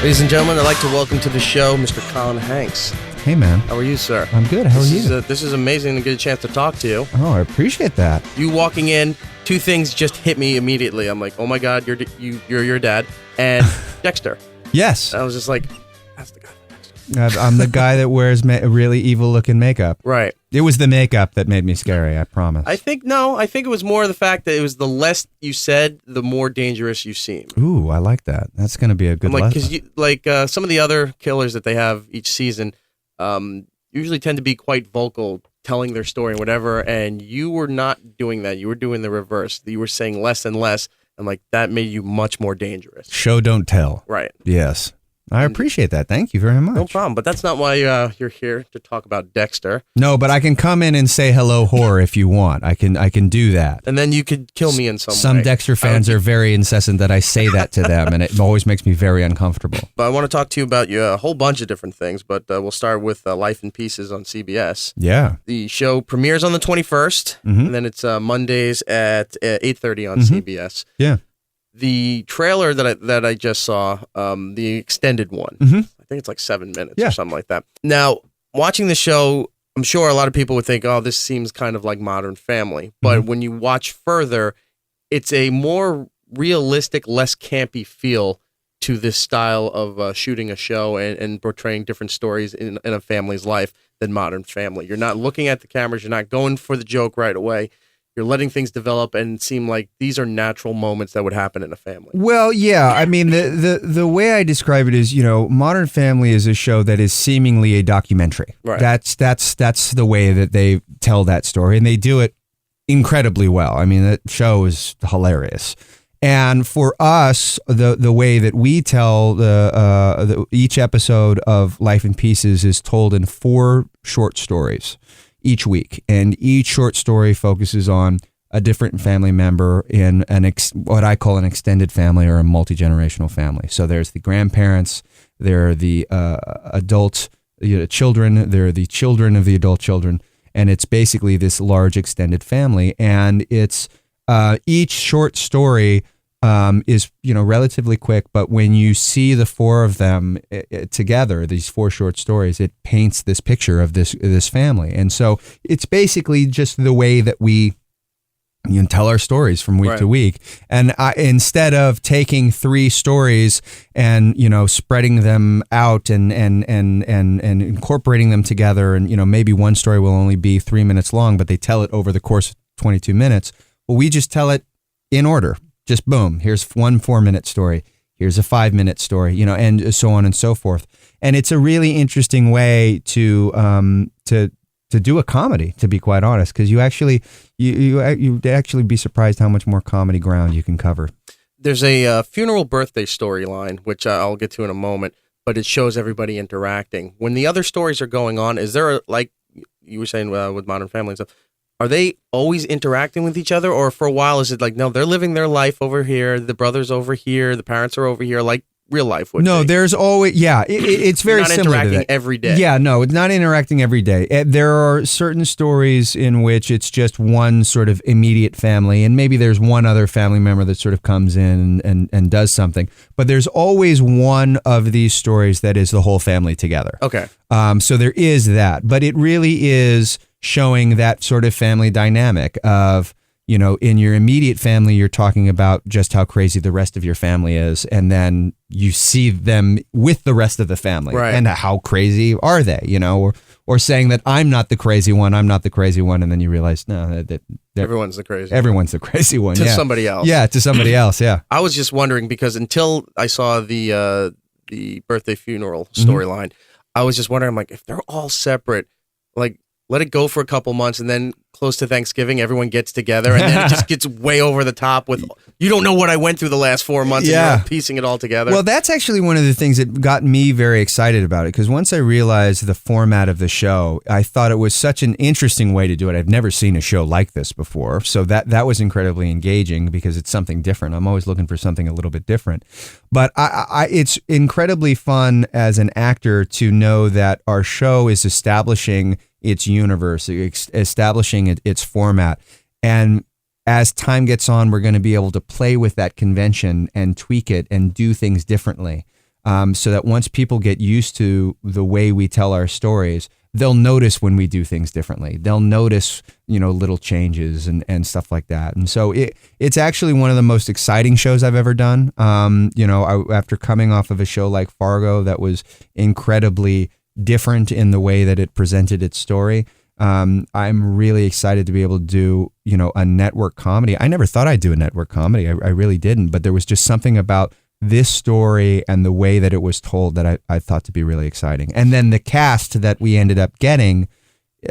Ladies and gentlemen, I'd like to welcome to the show Mr. Colin Hanks. Hey, man. How are you, sir? I'm good. How are you? This is amazing to get a chance to talk to you. Oh, I appreciate that. You walking in, two things just hit me immediately. I'm like, oh my God, you're your dad. And Dexter. Yes. I was just like, that's the guy. I'm the guy that wears really evil-looking makeup. Right. It was the makeup that made me scary, I promise. I think it was more the fact that it was the less you said, the more dangerous you seem. Ooh, I like that. That's going to be a good lesson. Because some of the other killers that they have each season usually tend to be quite vocal, telling their story and whatever, and you were not doing that. You were doing the reverse. You were saying less and less, and like that made you much more dangerous. Show, don't tell. Right. Yes. I appreciate that. Thank you very much. No problem. But that's not why you're here to talk about Dexter. No, but I can come in and say hello, whore, if you want. I can do that. And then you could kill me in some way. Some Dexter fans are very incessant that I say that to them, and it always makes me very uncomfortable. But I want to talk to you about a whole bunch of different things, but we'll start with Life in Pieces on CBS. Yeah. The show premieres on the 21st, and then it's Mondays at 8:30 on CBS. Yeah. The trailer that I just saw, the extended one, I think it's like 7 minutes or something like that. Now, watching the show, I'm sure a lot of people would think, oh, this seems kind of like Modern Family. But when you watch further, it's a more realistic, less campy feel to this style of shooting a show and portraying different stories in a family's life than Modern Family. You're not looking at the cameras. You're not going for the joke right away. You're letting things develop and seem like these are natural moments that would happen in a family. Well, yeah. I mean, the way I describe it is, Modern Family is a show that is seemingly a documentary. Right. That's the way that they tell that story, and they do it incredibly well. I mean, that show is hilarious. And for us, the way that we tell each episode of Life in Pieces is told in 4 short stories each week, and each short story focuses on a different family member in what I call an extended family or a multi-generational family. So there's the grandparents, there are the adult children, there are the children of the adult children, and it's basically this large extended family. And it's each short story is relatively quick, but when you see the 4 of them together, these 4 short stories, it paints this picture of this family. And so it's basically just the way that we tell our stories from week to week. And instead of taking 3 stories and spreading them out and incorporating them together, and maybe one story will only be 3 minutes long, but they tell it over the course of 22 minutes. Well, we just tell it in order. Just boom, here's one 4-minute story, here's a 5-minute story, and so on and so forth. And it's a really interesting way to do a comedy, to be quite honest, because you'd actually be surprised how much more comedy ground you can cover. There's a funeral birthday storyline, which I'll get to in a moment, but it shows everybody interacting. When the other stories are going on, is there like you were saying with Modern Family and stuff, are they always interacting with each other, or for a while is it like, no, they're living their life over here, the brother's over here, the parents are over here, like real life would be? There's always, it's very similar to that. Not interacting every day. Yeah, no, it's not interacting every day. There are certain stories in which it's just one sort of immediate family, and maybe there's one other family member that sort of comes in and does something. But there's always one of these stories that is the whole family together. Okay. So there is that, but it really is showing that sort of family dynamic of, in your immediate family, you're talking about just how crazy the rest of your family is. And then you see them with the rest of the family. Right. And how crazy are they, or saying that I'm not the crazy one. And then you realize, no, that everyone's the crazy one. To somebody else. Yeah, to somebody else, yeah. I was just wondering, because until I saw the birthday funeral storyline, I was just wondering, like, if they're all separate, like, let it go for a couple months, and then close to Thanksgiving, everyone gets together, and then it just gets way over the top with, you don't know what I went through the last 4 months, and you're piecing it all together. Well, that's actually one of the things that got me very excited about it, because once I realized the format of the show, I thought it was such an interesting way to do it. I've never seen a show like this before, so that was incredibly engaging, because it's something different. I'm always looking for something a little bit different. But it's incredibly fun as an actor to know that our show is establishing its universe, establishing its format. And as time gets on, we're going to be able to play with that convention and tweak it and do things differently. So that once people get used to the way we tell our stories, they'll notice when we do things differently. They'll notice, little changes and stuff like that. And so it's actually one of the most exciting shows I've ever done. After coming off of a show like Fargo that was incredibly different in the way that it presented its story, I'm really excited to be able to do, a network comedy. I never thought I'd do a network comedy. I really didn't. But there was just something about this story and the way that it was told that I thought to be really exciting. And then the cast that we ended up getting,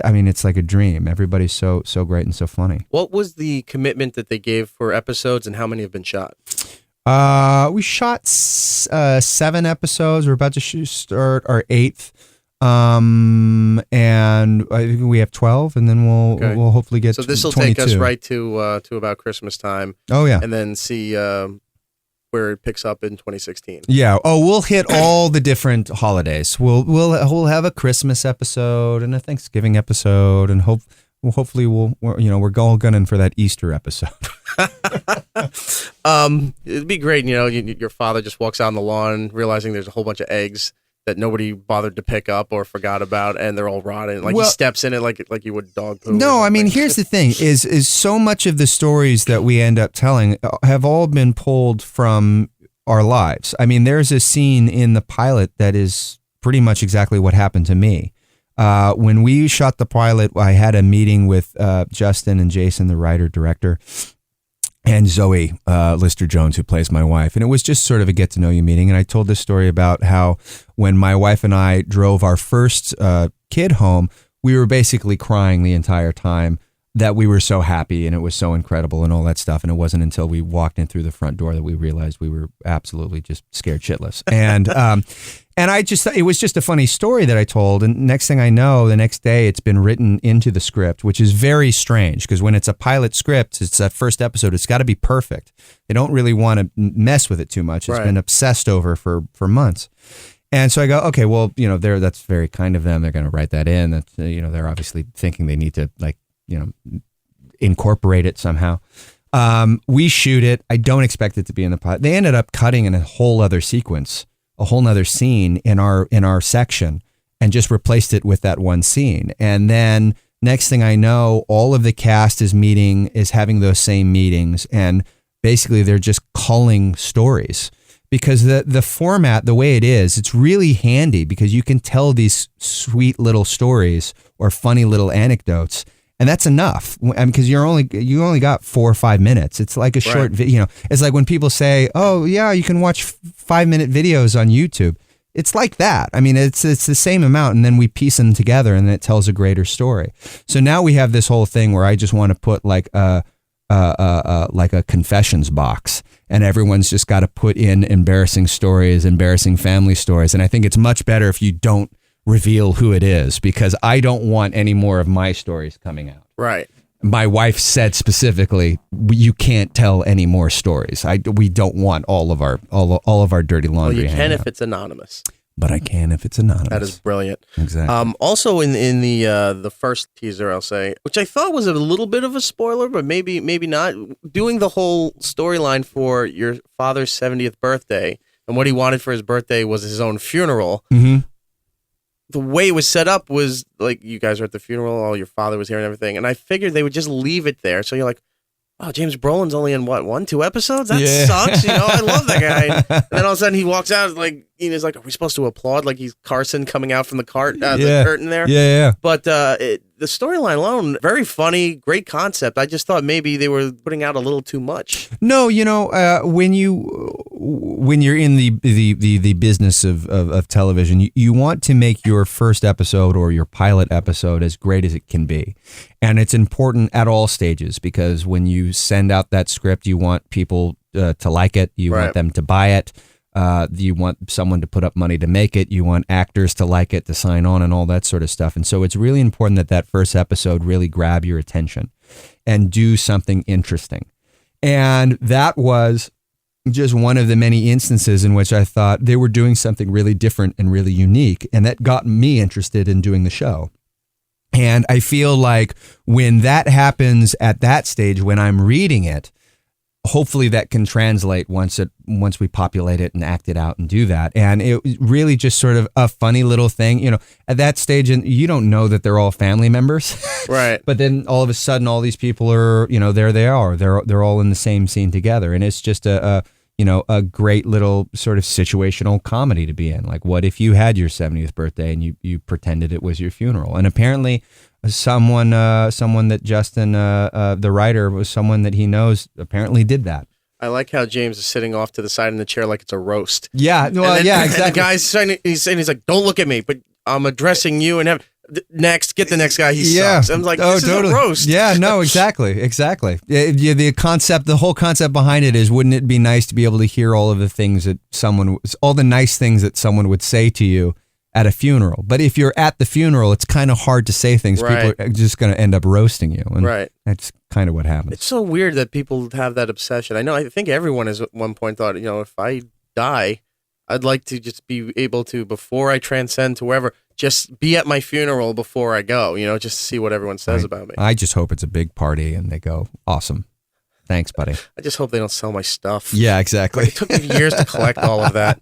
I mean, it's like a dream. Everybody's so great and so funny. What was the commitment that they gave for episodes, and how many have been shot? We shot 7 episodes. We're about to start our 8th. And I think we have 12, and then we'll hopefully get. So this will take us right to about Christmas time. Oh yeah, and then see where it picks up in 2016. Yeah. Oh, we'll hit all the different holidays. We'll have a Christmas episode and a Thanksgiving episode, and hopefully we're all gunning for that Easter episode. It'd be great. Your father just walks out on the lawn, realizing there's a whole bunch of eggs that nobody bothered to pick up or forgot about, and they're all rotten. He steps in it like you would dog poo. No, I mean, here's the thing: is so much of the stories that we end up telling have all been pulled from our lives. I mean, there's a scene in the pilot that is pretty much exactly what happened to me. When we shot the pilot, I had a meeting with Justin and Jason, the writer-director, and Zoe Lister-Jones, who plays my wife. And it was just sort of a get-to-know-you meeting. And I told this story about how when my wife and I drove our first kid home, we were basically crying the entire time that we were so happy and it was so incredible and all that stuff. And it wasn't until we walked in through the front door that we realized we were absolutely just scared shitless. And and it was just a funny story that I told. And next thing I know, the next day it's been written into the script, which is very strange because when it's a pilot script, it's that first episode, it's got to be perfect. They don't really want to mess with it too much. It's been obsessed over for months. And so I go, okay, well, that's very kind of them. They're going to write that in. That's, they're obviously thinking they need to incorporate it somehow. We shoot it. I don't expect it to be in the pilot. They ended up cutting in a whole other sequence, a whole nother scene in our section, and just replaced it with that one scene. And then next thing I know, all of the cast is having those same meetings, and basically they're just culling stories. Because the format, the way it is, it's really handy because you can tell these sweet little stories or funny little anecdotes, and that's enough. Because you only got 4 or 5 minutes. It's like a short video. It's like when people say, "Oh yeah, you can watch 5-minute videos on YouTube." It's like that. I mean, it's the same amount, and then we piece them together, and it tells a greater story. So now we have this whole thing where I just want to put like a confessions box, and everyone's just got to put in embarrassing stories, embarrassing family stories. And I think it's much better if you don't reveal who it is, because I don't want any more of my stories coming out. Right. My wife said specifically, you can't tell any more stories. We don't want all of our dirty laundry. Well, you can if out. It's anonymous. But I can if it's anonymous. That is brilliant. Exactly. Also, in the first teaser, I'll say, which I thought was a little bit of a spoiler, but maybe not. Doing the whole storyline for your father's 70th birthday, and what he wanted for his birthday was his own funeral. Mm-hmm. The way it was set up was like you guys were at the funeral, all your father was here and everything, and I figured they would just leave it there. So you're like, oh, James Brolin's only in what, 1-2 episodes? That sucks. I love that guy. And then all of a sudden he walks out like, he's like, are we supposed to applaud? Like he's Carson coming out from the the curtain there. Yeah. But the storyline alone, very funny, great concept. I just thought maybe they were putting out a little too much. No, when you're in the business of television, you want to make your first episode or your pilot episode as great as it can be. And it's important at all stages, because when you send out that script, you want people to like it. You want them to buy it. You want someone to put up money to make it. You want actors to like it, to sign on, and all that sort of stuff. And so it's really important that first episode really grab your attention and do something interesting. And that was just one of the many instances in which I thought they were doing something really different and really unique. And that got me interested in doing the show. And I feel like when that happens at that stage, when I'm reading it, hopefully that can translate once we populate it and act it out and do that. And it really just sort of a funny little thing, at that stage, and you don't know that they're all family members. Right. But then all of a sudden all these people are, there they are. They're all in the same scene together. And it's just a great little sort of situational comedy to be in. Like, what if you had your 70th birthday and you pretended it was your funeral? And apparently someone that Justin, the writer, was someone that he knows, apparently did that. I like how James is sitting off to the side in the chair like it's a roast. Yeah, well, exactly. And the guy's saying, he's like, don't look at me, but I'm addressing you and get the next guy. He sucks. I'm like, this is a roast. Yeah, no, exactly. The whole concept behind it is, wouldn't it be nice to be able to hear all of the things that all the nice things that someone would say to you at a funeral? But if you're at the funeral, it's kind of hard to say things. Right. People are just going to end up roasting you. And right. That's kind of what happens. It's so weird that people have that obsession. I think everyone has at one point thought, if I die, I'd like to just be able to, before I transcend to wherever, just be at my funeral before I go, just to see what everyone says about me. I just hope it's a big party and they go, awesome. Thanks, buddy. I just hope they don't sell my stuff. Yeah, exactly. It took me years to collect all of that.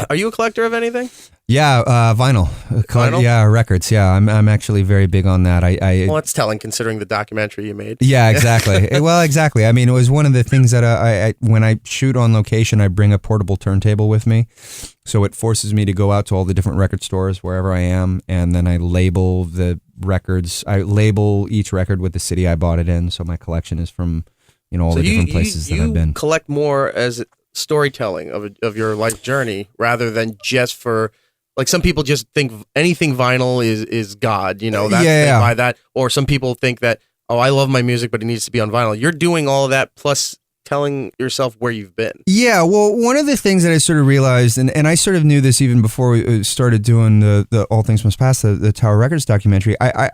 Are you a collector of anything? Yeah, vinyl. Vinyl? Yeah, records. Yeah, I'm actually very big on that. Well, that's telling considering the documentary you made. Yeah, exactly. Well, exactly. I mean, it was one of the things that I when I shoot on location, I bring a portable turntable with me. So it forces me to go out to all the different record stores wherever I am, and then I label the records. I label each record with the city I bought it in, so my collection is from all the different places that I've been. You collect more as storytelling of your life journey rather than just for, like, some people just think anything vinyl is God, they buy that. Or some people think that, I love my music, but it needs to be on vinyl. You're doing all of that plus telling yourself where you've been. Yeah, well, one of the things that I sort of realized, and I sort of knew this even before we started doing the All Things Must Pass, the Tower Records documentary, I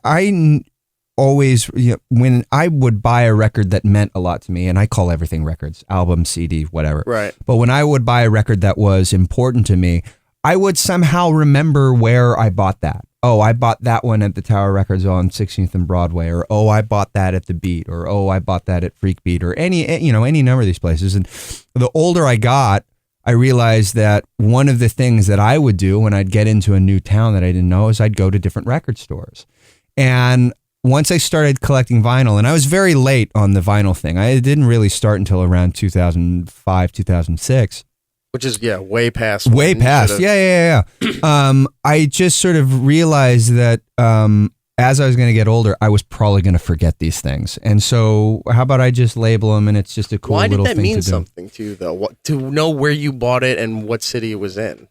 always, when I would buy a record that meant a lot to me, and I call everything records, album, CD, whatever. Right. But when I would buy a record that was important to me, I would somehow remember where I bought that. Oh, I bought that one at the Tower Records on 16th and Broadway, or I bought that at the Beat, or I bought that at Freak Beat, or any number of these places. And the older I got, I realized that one of the things that I would do when I'd get into a new town that I didn't know is I'd go to different record stores. And once I started collecting vinyl, and I was very late on the vinyl thing. I didn't really start until around 2005, 2006. Which is, way past. Way past. Yeah. I just sort of realized that as I was going to get older, I was probably going to forget these things. And so how about I just label them, and it's just a cool little thing to do. Why did that mean something to you, though? To know where you bought it and what city it was in?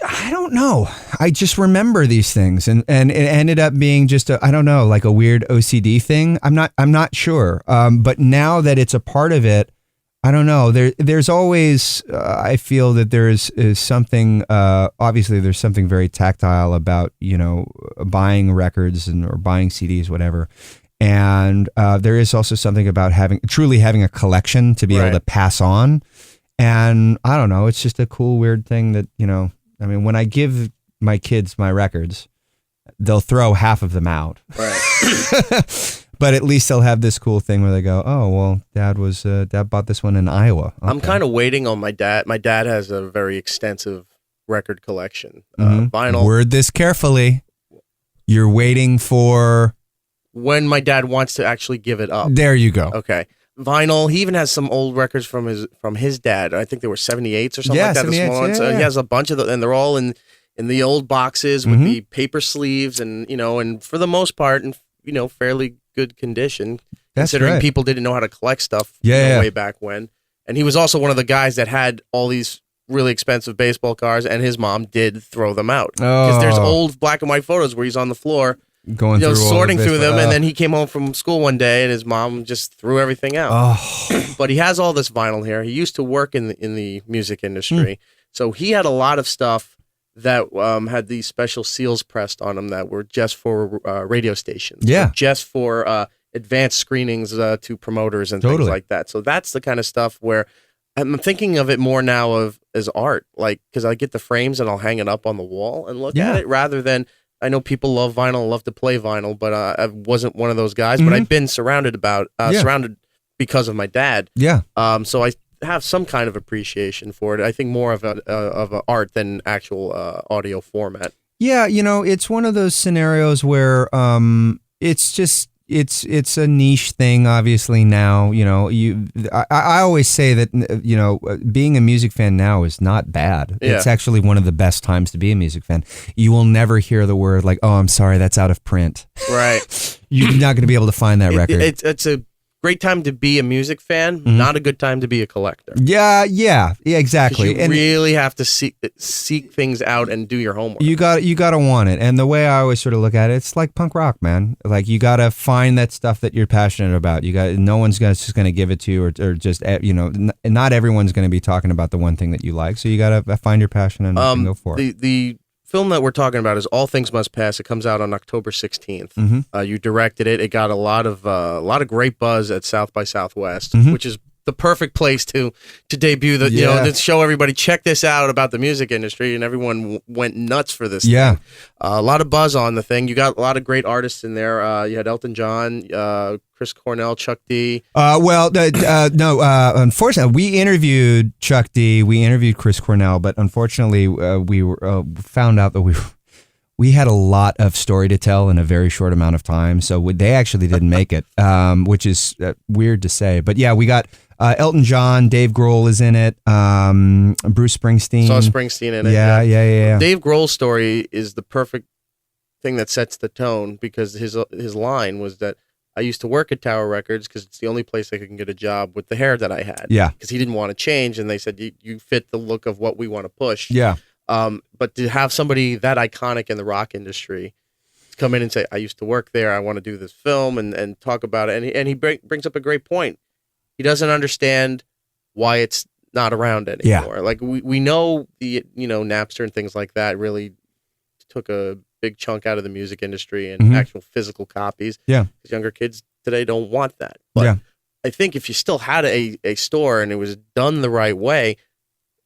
I don't know. I just remember these things, and it ended up being just like a weird OCD thing. I'm not sure. But now that it's a part of it, I don't know. There's always I feel that there is something. Obviously, there's something very tactile about buying records or buying CDs, whatever. And there is also something about truly having a collection to be able to pass on. And I don't know. It's just a cool, weird thing that I mean, when I give my kids my records, they'll throw half of them out. Right. But at least they'll have this cool thing where they go, oh, well, Dad bought this one in Iowa. Okay. I'm kind of waiting on my dad. My dad has a very extensive record collection. Vinyl. Word this carefully. You're waiting for... when my dad wants to actually give it up. There you go. Okay. Vinyl. He even has some old records from his dad. I think they were 78s or something like that. The small ones. He has a bunch of them, and they're all in the old boxes with the paper sleeves, and and for the most part, in fairly good condition. That's considering right. People didn't know how to collect stuff way back when. And he was also one of the guys that had all these really expensive baseball cards, and his mom did throw them out because there's old black and white photos where he's on the floor. Going through sorting through them, and then he came home from school one day, and his mom just threw everything out. Oh. But he has all this vinyl here. He used to work in the music industry, so he had a lot of stuff that had these special seals pressed on them that were just for radio stations, just for advanced screenings to promoters and things like that. So that's the kind of stuff where I'm thinking of it more now as art, like because I get the frames and I'll hang it up on the wall and look at it rather than. I know people love vinyl, love to play vinyl, but I wasn't one of those guys. But I've been surrounded because of my dad. Yeah. So I have some kind of appreciation for it. I think more of a art than actual audio format. Yeah, it's one of those scenarios where it's just it's a niche thing. Obviously now, I always say that being a music fan now is not bad. Yeah. It's actually one of the best times to be a music fan. You will never hear the word like, "Oh, I'm sorry, that's out of print." Right. You're not going to be able to find that record. It's a great time to be a music fan, not a good time to be a collector. Yeah, exactly. You really have to seek things out and do your homework. You got to want it. And the way I always sort of look at it, it's like punk rock, man. Like you got to find that stuff that you're passionate about. No one's just going to give it to you, or just not everyone's going to be talking about the one thing that you like. So you got to find your passion and go for it. The film that we're talking about is All Things Must Pass. It comes out on October 16th. You directed it. It got a lot of great buzz at South by Southwest, which is the perfect place to debut to show everybody, check this out about the music industry, and everyone went nuts for this thing. A lot of buzz on the thing. You got a lot of great artists in there. You had Elton John, Chris Cornell, Chuck D. Unfortunately, we interviewed Chuck D. We interviewed Chris Cornell, but unfortunately, we found out that we had a lot of story to tell in a very short amount of time, so they actually didn't make it, which is weird to say. But yeah, we got Elton John, Dave Grohl is in it, Bruce Springsteen. Saw Springsteen in it. Yeah. Dave Grohl's story is the perfect thing that sets the tone, because his line was that I used to work at Tower Records because it's the only place I could get a job with the hair that I had. Yeah. Because he didn't want to change, and they said, you fit the look of what we want to push. Yeah. But to have somebody that iconic in the rock industry come in and say, I used to work there, I want to do this film, and talk about it. And he brings up a great point. He doesn't understand why it's not around anymore. Yeah. Like we know the Napster and things like that really took a big chunk out of the music industry and actual physical copies. Yeah. Because younger kids today don't want that. But I think if you still had a store and it was done the right way,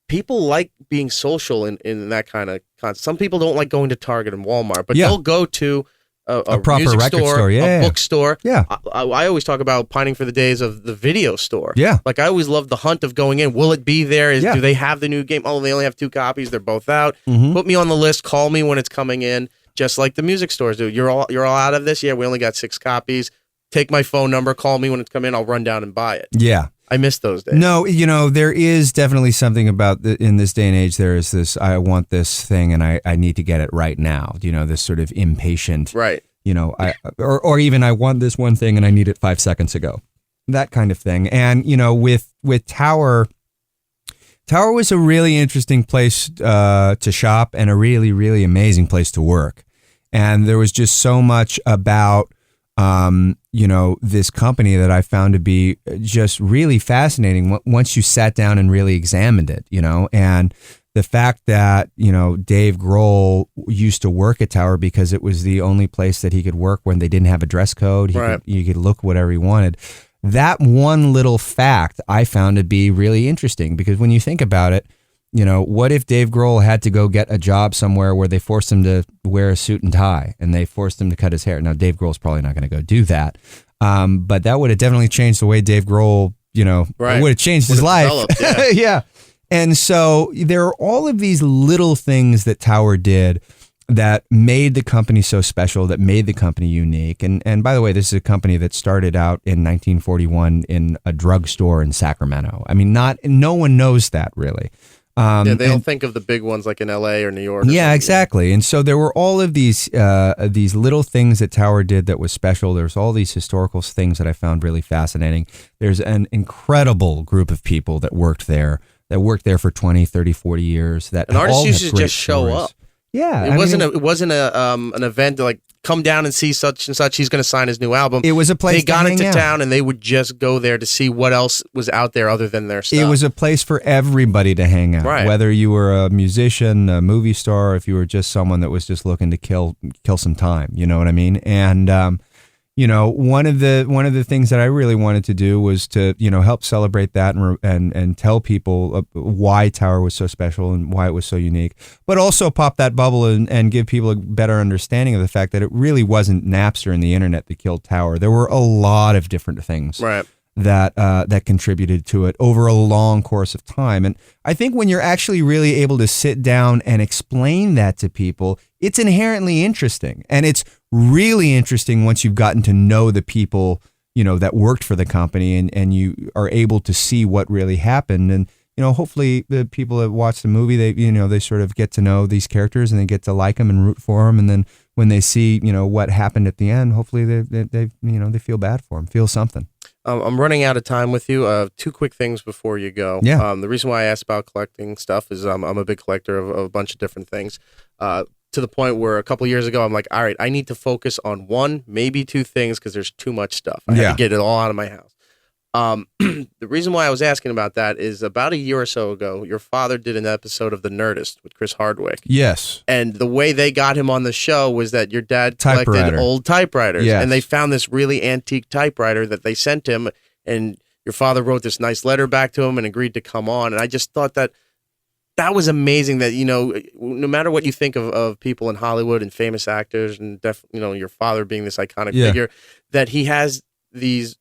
people like being social in that kind of concept. Some people don't like going to Target and Walmart, but they'll go to a proper music record store, a bookstore. Yeah. I always talk about pining for the days of the video store. Yeah. Like I always loved the hunt of going in. Will it be there? Do they have the new game? Oh, they only have 2 copies. They're both out. Put me on the list. Call me when it's coming in. Just like the music stores do. You're all out of this? Yeah, we only got 6 copies. Take my phone number. Call me when it's coming in. I'll run down and buy it. Yeah. I miss those days. No, there is definitely something about in this day and age. There is this, I want this thing and I need to get it right now. This sort of impatient, right? Or even I want this one thing and I need it 5 seconds ago, that kind of thing. And with Tower was a really interesting place to shop and a really, really amazing place to work. And there was just so much about this company that I found to be just really fascinating once you sat down and really examined it, and the fact that, Dave Grohl used to work at Tower because it was the only place that he could work when they didn't have a dress code. He could look whatever he wanted. That one little fact I found to be really interesting, because when you think about it, what if Dave Grohl had to go get a job somewhere where they forced him to wear a suit and tie and they forced him to cut his hair? Now, Dave Grohl's probably not going to go do that. But that would have definitely changed the way Dave Grohl, it would have changed his life. Yeah. And so there are all of these little things that Tower did that made the company so special, that made the company unique. And by the way, this is a company that started out in 1941 in a drugstore in Sacramento. I mean, no one knows that really. They don't think of the big ones like in LA or New York. Yeah, exactly. And so there were all of these little things that Tower did that was special. There's all these historical things that I found really fascinating. There's an incredible group of people that worked there for 20, 30, 40 years. That an artist all used have to great just show stories. up. Yeah, it wasn't an event to like come down and see such and such. He's going to sign his new album. It was a place. They got into town and they would just go there to see what else was out there other than their stuff. It was a place for everybody to hang out. Right. Whether you were a musician, a movie star, or if you were just someone that was just looking to kill some time. You know what I mean? And one of the things that I really wanted to do was to, help celebrate that and tell people why Tower was so special and why it was so unique, but also pop that bubble and give people a better understanding of the fact that it really wasn't Napster and the internet that killed Tower. There were a lot of different things. Right. That contributed to it over a long course of time. And I think when you're actually really able to sit down and explain that to people, it's inherently interesting. And it's really interesting once you've gotten to know the people, that worked for the company and you are able to see what really happened. And, hopefully the people that watch the movie, they sort of get to know these characters and they get to like them and root for them. And then when they see, what happened at the end, hopefully they feel bad for them, feel something. I'm running out of time with you. Two quick things before you go. Yeah. The reason why I asked about collecting stuff is I'm a big collector of a bunch of different things. To the point where a couple years ago, I'm like, all right, I need to focus on one, maybe two things because there's too much stuff. I had to get it all out of my house. The reason why I was asking about that is about a year or so ago, your father did an episode of The Nerdist with Chris Hardwick. Yes. And the way they got him on the show was that your dad collected old typewriters. Yes. And they found this really antique typewriter that they sent him. And your father wrote this nice letter back to him and agreed to come on. And I just thought that was amazing that, no matter what you think of people in Hollywood and famous actors and, your father being this iconic figure, that he has these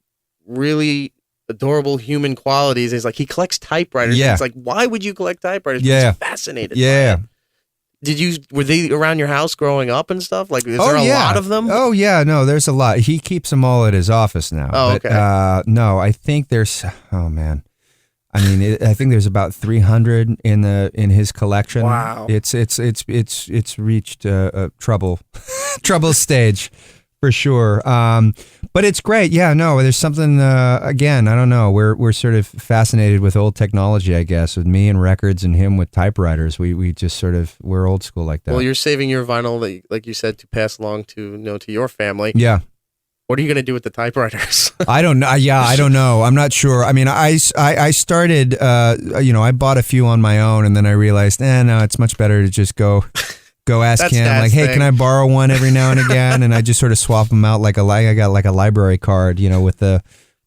really adorable human qualities. It's like he collects typewriters. Yeah. It's like, why would you collect typewriters? Yeah. He's fascinated. Yeah. Were they around your house growing up and stuff? Like, is there a lot of them? Oh yeah, no, there's a lot. He keeps them all at his office now. Oh, okay. No, I think there's. Oh man, I mean, I think there's about 300 in his collection. Wow. It's reached a trouble stage. For sure. But it's great. Yeah, no, there's something, again, I don't know. We're sort of fascinated with old technology, I guess, with me and records and him with typewriters. We just sort of, we're old school like that. Well, you're saving your vinyl, like you said, to pass along to your family. Yeah. What are you going to do with the typewriters? I don't know. Yeah, I don't know. I'm not sure. I mean, I started, I bought a few on my own and then I realized, no, it's much better to just go ask him, like, hey, can I borrow one every now and again? And I just sort of swap them out I got like a library card,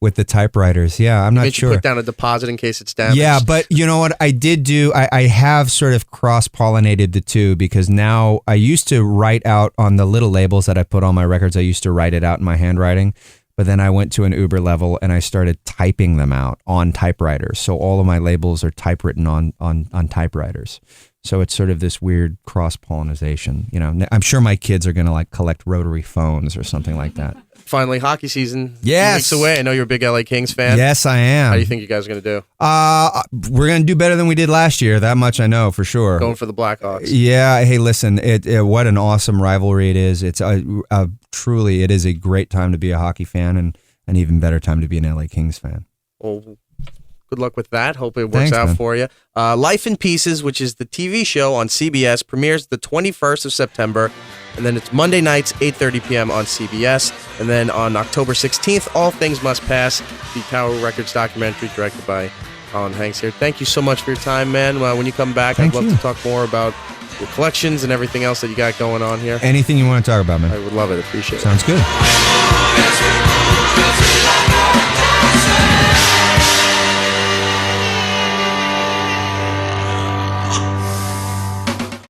with the typewriters. Yeah, I'm not sure. You put down a deposit in case it's damaged. Yeah, but you know what? I did do, I have sort of cross-pollinated the two because now I used to write out on the little labels that I put on my records. I used to write it out in my handwriting. But then I went to an Uber level and I started typing them out on typewriters. So all of my labels are typewritten on typewriters. So it's sort of this weird cross-pollination. I'm sure my kids are going to collect rotary phones or something like that. Finally, hockey season. Yes. 2 weeks away. I know you're a big LA Kings fan. Yes, I am. How do you think you guys are going to do? We're going to do better than we did last year. That much I know for sure. Going for the Blackhawks. Yeah. Hey, listen, what an awesome rivalry it is. It's truly, it is a great time to be a hockey fan and an even better time to be an LA Kings fan. Well, good luck with that. Hope it works out for you. Life in Pieces, which is the TV show on CBS, premieres the 21st of September. And then it's Monday nights, 8:30 p.m. on CBS. And then on October 16th, All Things Must Pass, the Tower Records documentary directed by Colin Hanks here. Thank you so much for your time, man. When you come back, I'd love to talk more about your collections and everything else that you got going on here. Anything you want to talk about, man. I would love it. Appreciate it. Sounds good.